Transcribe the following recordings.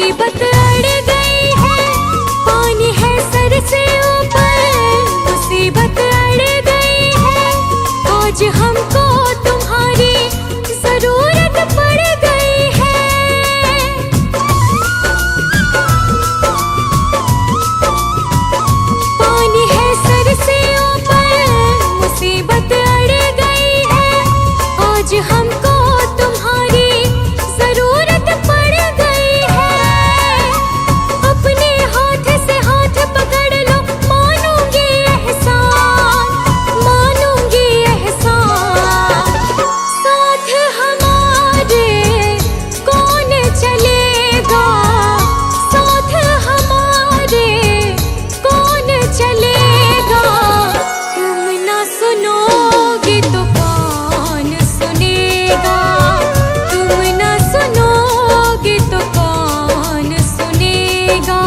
मुसीबत अड़ गई है, पानी है सर से ऊपर, मुसीबत अड़ गई है, आज हमको तुम्हारी जरूरत पड़ गई है। पानी है सर से ऊपर, मुसीबत अड़ गई है, आज हमको तुम्हारी जरूरत पड़ गई है। अपने हाथ से हाथ पकड़ लो, मानूंगी एहसान, मानूंगी एहसान। साथ हमारे कौन चलेगा, साथ हमारे कौन चलेगा। तुम ना सुनोगे तो कौन सुनेगा, तुम ना सुनोगे तो कौन सुनेगा।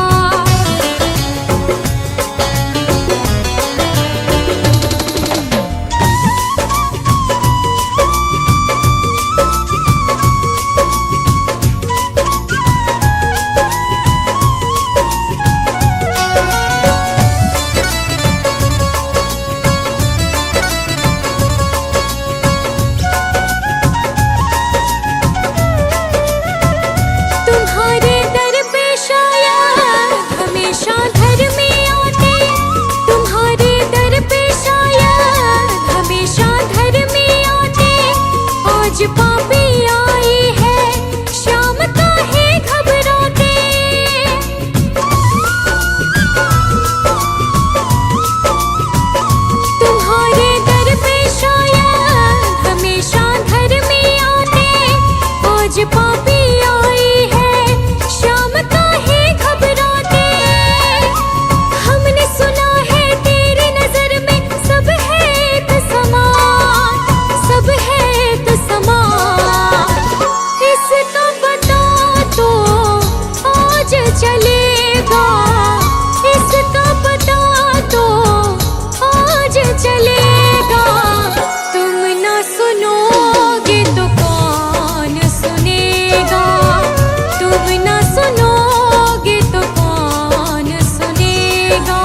तुम्हारे दर पे शायद हमेशा धर्मी आते, तुम्हारे दर पे शायद हमेशा धर्मी आते, आज पापी आई है शाम काहे घबराते। तुम्हारे दर पे शायद हमेशा धर्मी आते, आज पापी आई है शाम काहे घबराते। हमने सुना है तेरी नजर में सब है एक समान, सब है एक समान। इसका पता तो आज चलेगा, इसका पता तो आज चलेगा। तुम ना सुनोगे तो कौन सुनेगा, तुम ना सुनोगे तो कौन सुनेगा।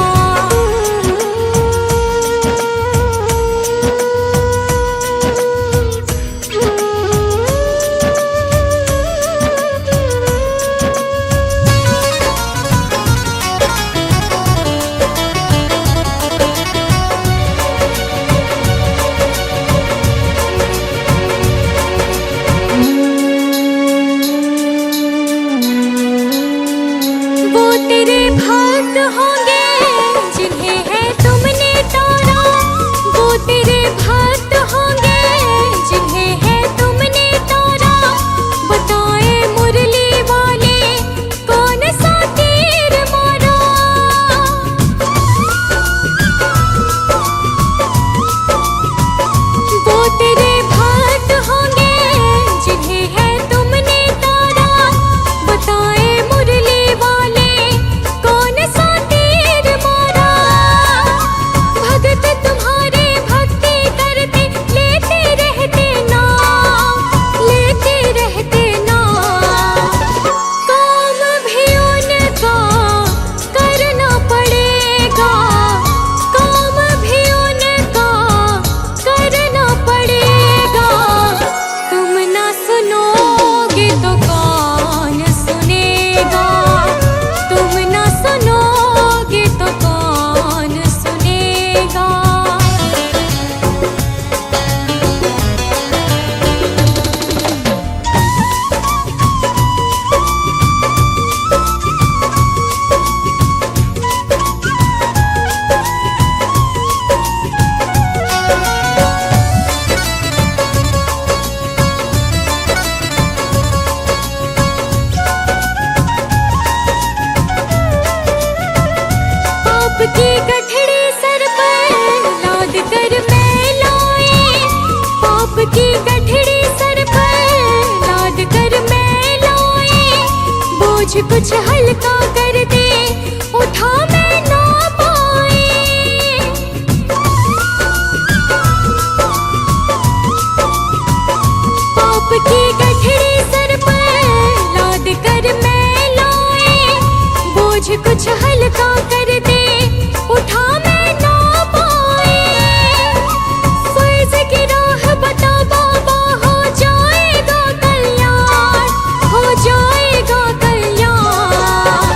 वो तेरे भक्त होंगे जिन्हें है तुमने तारा, वो तेरे भक्त होंगे जिन्हें है तुमने तारा। बताए मुरली वाले कौन सा तीर मारा। वो तेरे भक्त होंगे जिन्हें है तुमने तारा, बताए मुरली वाले कौन सा तीर मारा। भगत तुम्हारे भक्ति करते लेते रहते नाम, लेते रहते नाम। काम भी उनका करना पड़ेगा, काम भी उनका करना पड़ेगा। तुम ना सुनोगे तो कौन सुनेगा, तुम ना सुनोगे तो कौन सुनेगा। पाप की गठड़ी सर पर लाद कर मैं लाए, पाप की गठड़ी सर पर लाद कर मैं लाए। बोझ कुछ हल्का कर दे, उठा मैं ना पाए। पाप की गठड़ी सर पर लाद कर मैं लाए, कुछ हल्का कर दे, उठा मैं ना पाए। फर्ज की राह बता बाबा, हो जाएगा कल्याण, हो जाएगा कल्याण।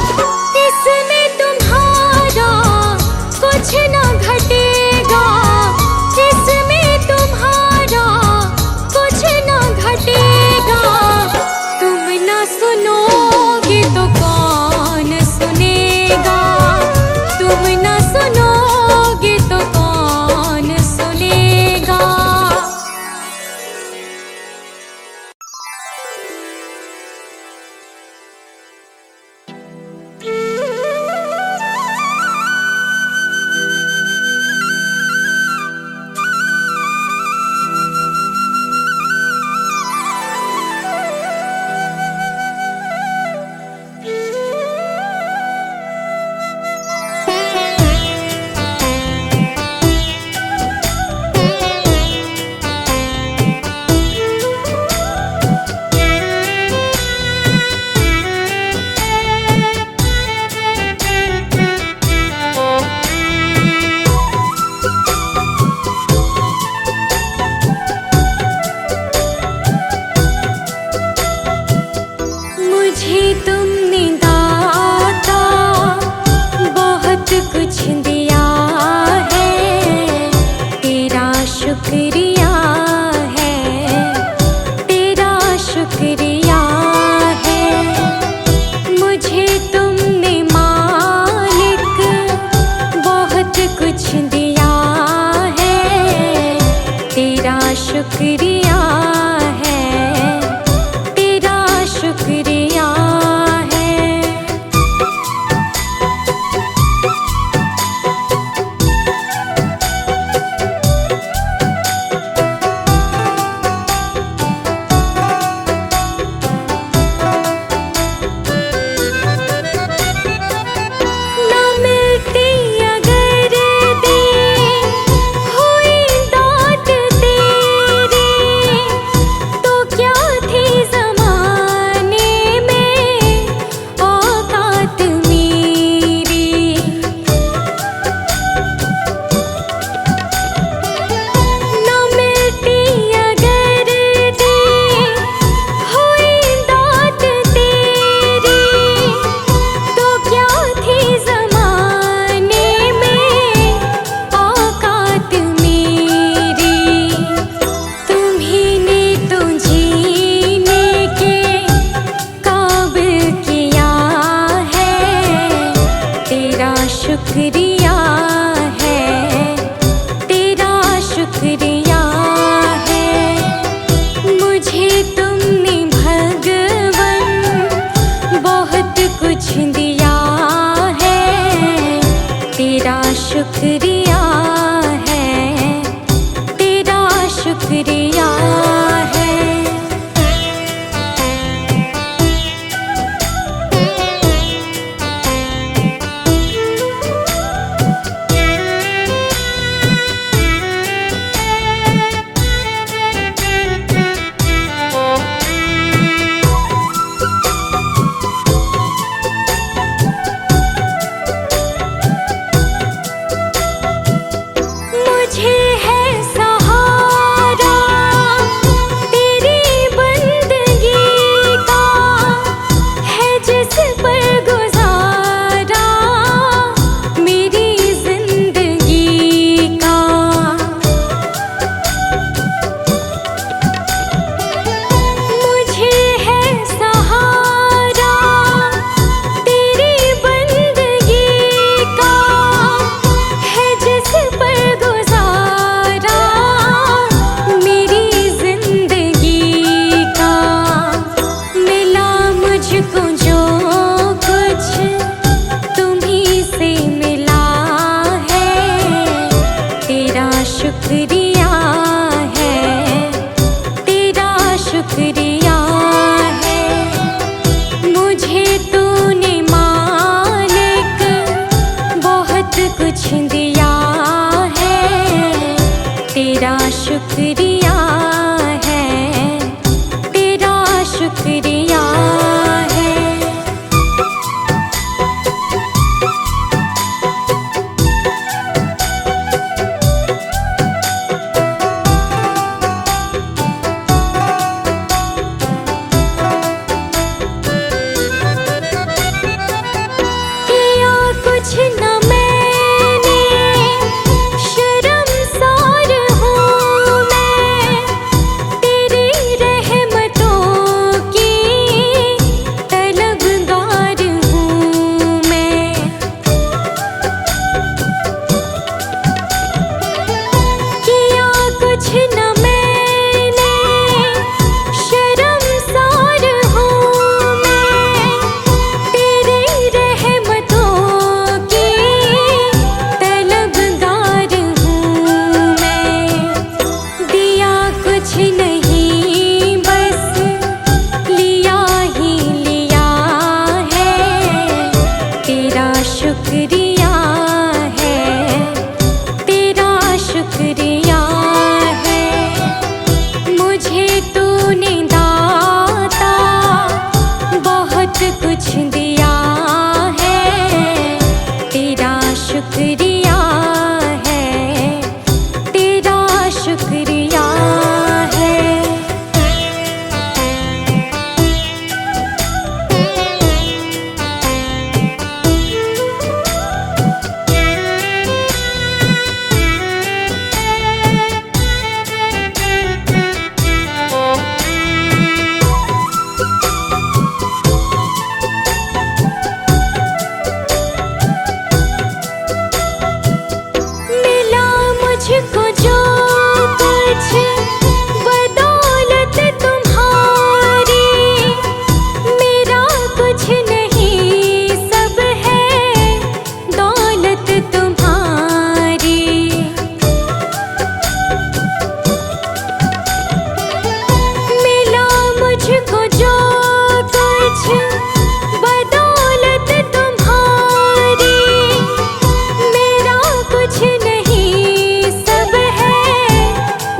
इसमें तुम्हारा कुछ ना घटेगा, इसमें तुम्हारा कुछ ना घटेगा। तुम ना सुनोगे तो कौन सुनेगा। कुछ दिया है, तेरा शुक्रिया है, तेरा शुक्रिया है। मिला मुझको जो कुछ बदौलत तुम्हारी, मेरा कुछ नहीं सब है दौलत तुम्हारी। मिला मुझको जो कुछ बदौलत तुम्हारी, मेरा कुछ नहीं सब है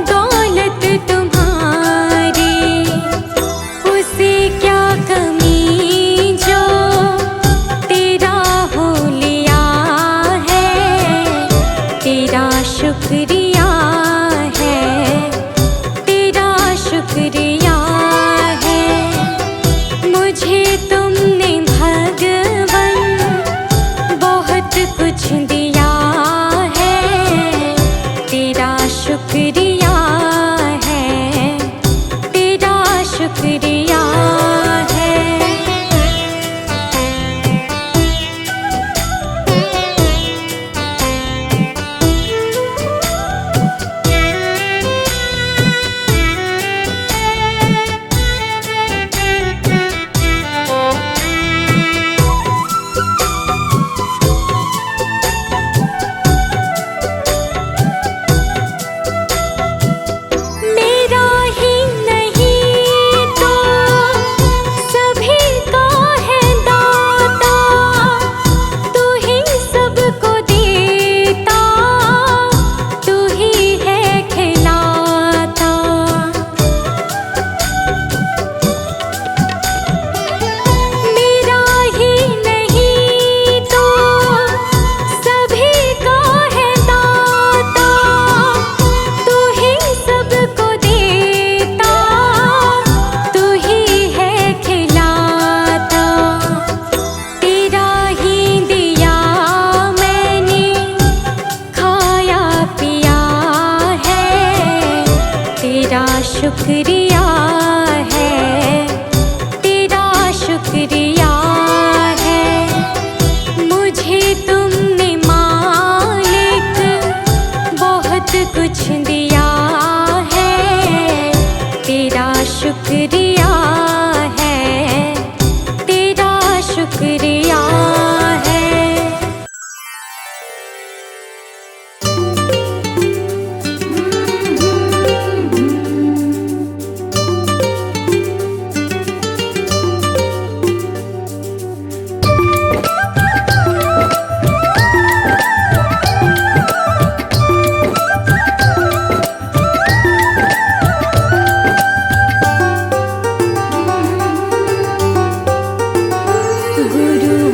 दौलत तुम्हारी। उसे क्या कमी जो तेरा हो लिया है, तेरा शुक्रिया है, तेरा शुक्रिया है। मुझे तुमने भगवन बहुत कुछ दिया है, तेरा शुक्रिया है, तेरा शुक्रिया है। मेरा ही नहीं तो सभी का है दाता, तू ही सबको देता, तू ही है खिलाता। मेरा ही नहीं तो सभी का है दाता, तू ही सबको देता, तू ही है खिलाता। तेरा ही दिया मैंने खाया पिया है, तेरा शुक्रिया है, तेरा शुक्रिया है। मुझे तुमने मालिक बहुत कुछ दिया है, तेरा शुक्रिया है, तेरा शुक्रिया है। गुरु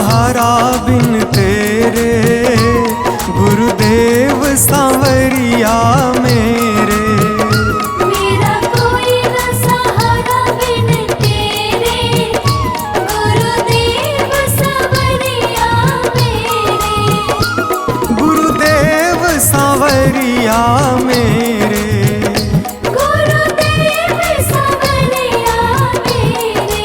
सहारा बिन तेरे, गुरुदेव सांवरिया मेरे। मेरा कोई न सहारा बिन तेरे, गुरुदेव सांवरिया मेरे। गुरुदेव सांवरिया मेरे, गुरुदेव सांवरिया मेरे।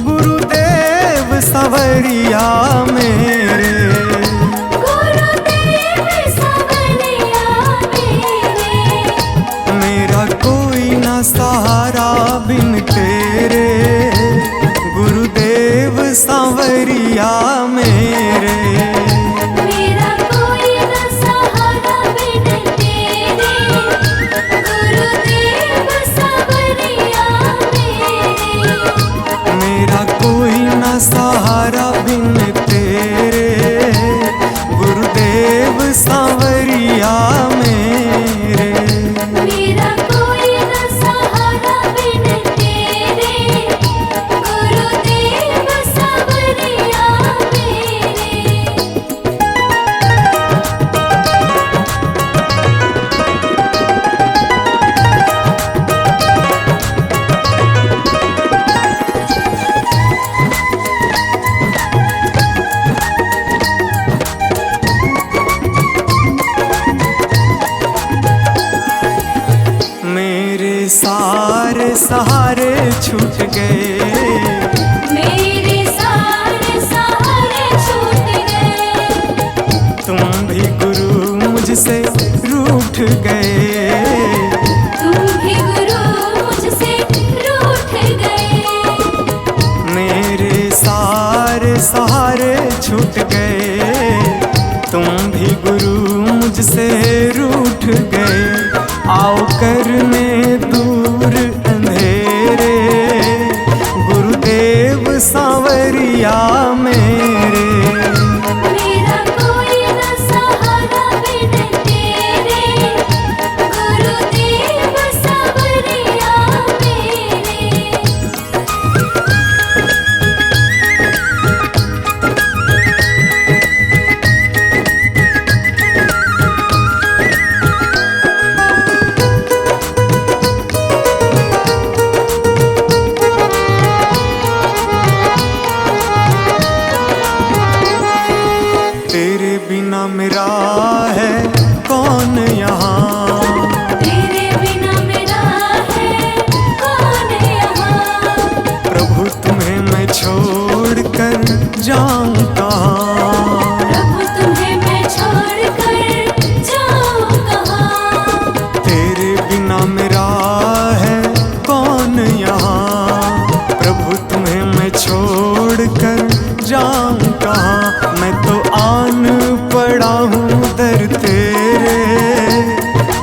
गुरुदेव सांवरिया मेरे। गुरुदेव सांवरिया मेरे। मेरा कोई ना सहारा बिन तेरे, गुरुदेव सांवरिया मेरे। मेरा कोई न सहारा बिन तेरे, गुरुदेव सांवरिया मेरे। मेरा कोई ना सहारा बिन तेरे, गुरुदेव सांवरिया मेरे। मेरा कोई न सहारा बिन तेरे, गुरुदेव सांवरिया मेरे। मेरे सारे सहारे छूट गए, मेरे सारे सहारे छूट गए। तुम भी गुरु मुझसे रूठ गए। तुम भी गुरु मुझसे रूठ गए। मेरे सारे सहारे छूट गए, तुम भी गुरु मुझसे रूठ गए। आओ करने दूर अंधेरे, गुरुदेव सांवरिया मेरे। मेरा कोई न सहारा बिन तेरे, गुरुदेव सांवरिया मेरे। तेरे बिना मेरा है कौन यहाँ, तेरे बिना मेरा है कौन यहाँ। प्रभु तुम्हें मैं छोड़ कर जाऊँ कहाँ। प्रभु तुम्हें मैं छोड़ कर जाऊँ कहाँ। तेरे बिना मेरा है कौन यहाँ, प्रभु तुम्हें मैं छोड़ कर जाऊँ कहाँ। मैं तो आन पड़ा हूँ दर तेरे,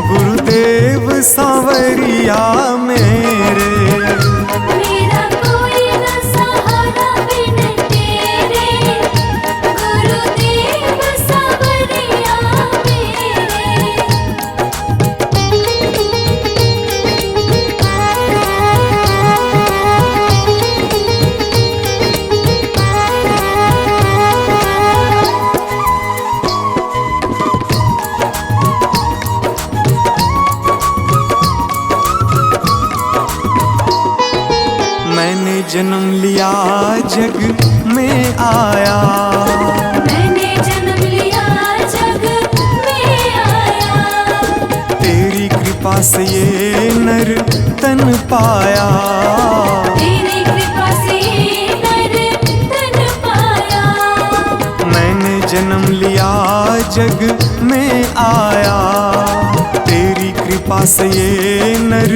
गुरुदेव सांवरिया मेरे। मेरा कोई न सहारा बिन तेरे, गुरुदेव सांवरिया मेरे। मैंने जन्म लिया जग में आया, मैंने जन्म लिया जग में आया। तेरी कृपा से ये नर तन पाया। तेरी कृपा से नर तन पाया। मैंने जन्म लिया जग में आया, तेरी कृपा से ये नर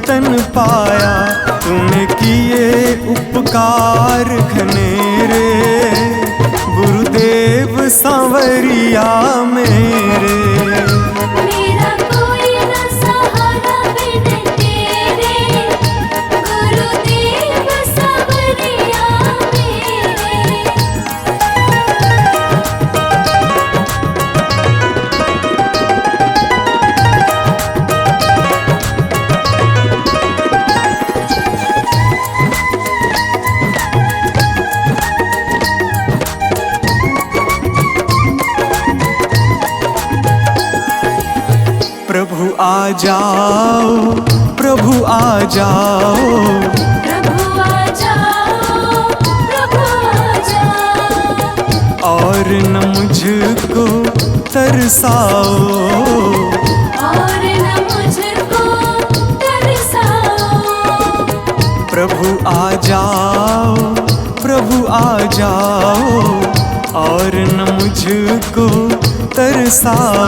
तन पाया। तूने किए उपकार घनेरे, गुरुदेव सांवरिया मेरे। मेरा कोई न सहारा बिन तेरे, गुरुदेव सांवरिया मेरे। जाओ प्रभु आ जाओ, प्रभु आ जाओ, प्रभु आ जाओ। और न मुझको तरसाओ, और न मुझको तरसाओ। प्रभु आ जाओ प्रभु आ जाओ, और न मुझको तरसाओ।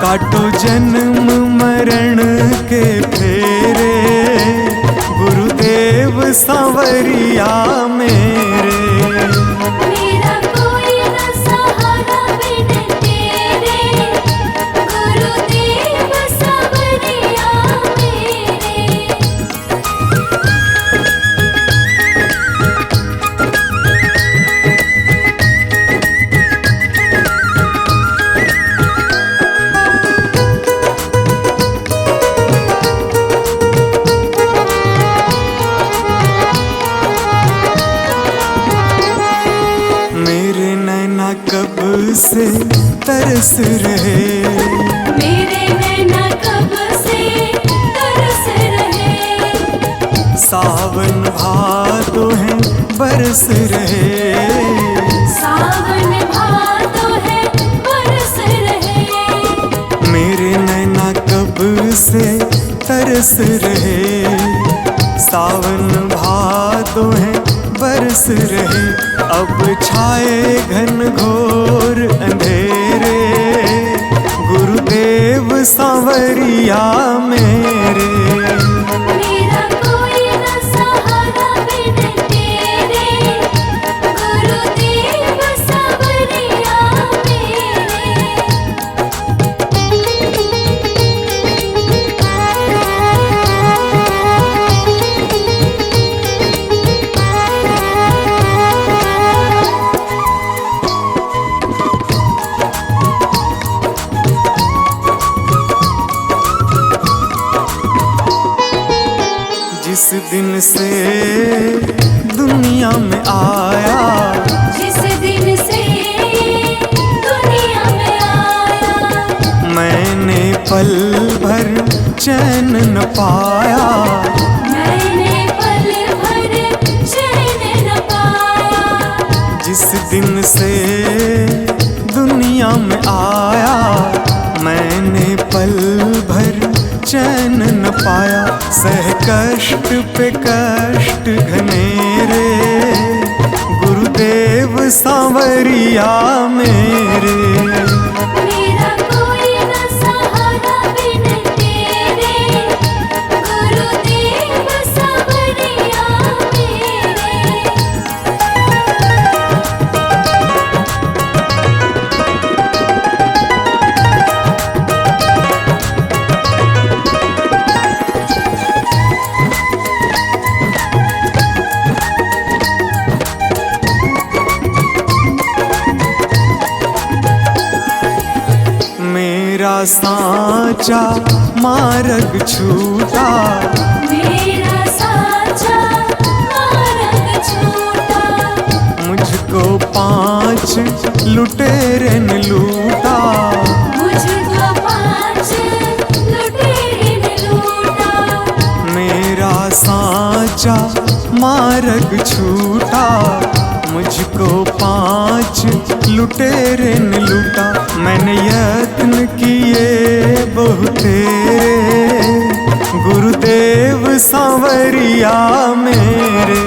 काटो जन्म मरण के फेरे, गुरुदेव सांवरिया मेरे। मेरा कोई न सहारा बिन तेरे, गुरुदेव सांवरिया मेरे। मेरे नैना कब से तरस रहे, मेरे नैना कब से तरस रहे। सावन भादो है बरस रहे, सावन भादो है बरस रहे। मेरे नैना कब से तरस रहे। सावन भादो है बरस रहे। अब छाए घन घोर अंधेरे, गुरुदेव सांवरिया मेरे। मेरा कोई न सहारा बिन तेरे, गुरुदेव सांवरिया जिस दिन से दुनिया में आया, जिस दिन से दुनिया में आया। मैंने पल भर चैन न पाया, मैंने पल भर चैन न पाया। जिस दिन से दुनिया में आया। मैंने पल भर चैन न पाया। सह कष्ट पे कष्ट घनेरे, गुरुदेव सांवरिया मेरे। मेरा कोई न सहारा बिन तेरे, गुरुदेव सांवरिया मेरे। मेरा साचा मार्ग छूटा, मेरा साचा मार्ग छूटा। मुझको 5 लुटेरे ने लूटा। मुझको 5 लुटेरे ने लूटा। मेरा साचा मार्ग छूटा, मुझको 5 लुटेरे ने लूटा। मैंने यत्न किए बहुतेरे, गुरुदेव सांवरिया मेरे।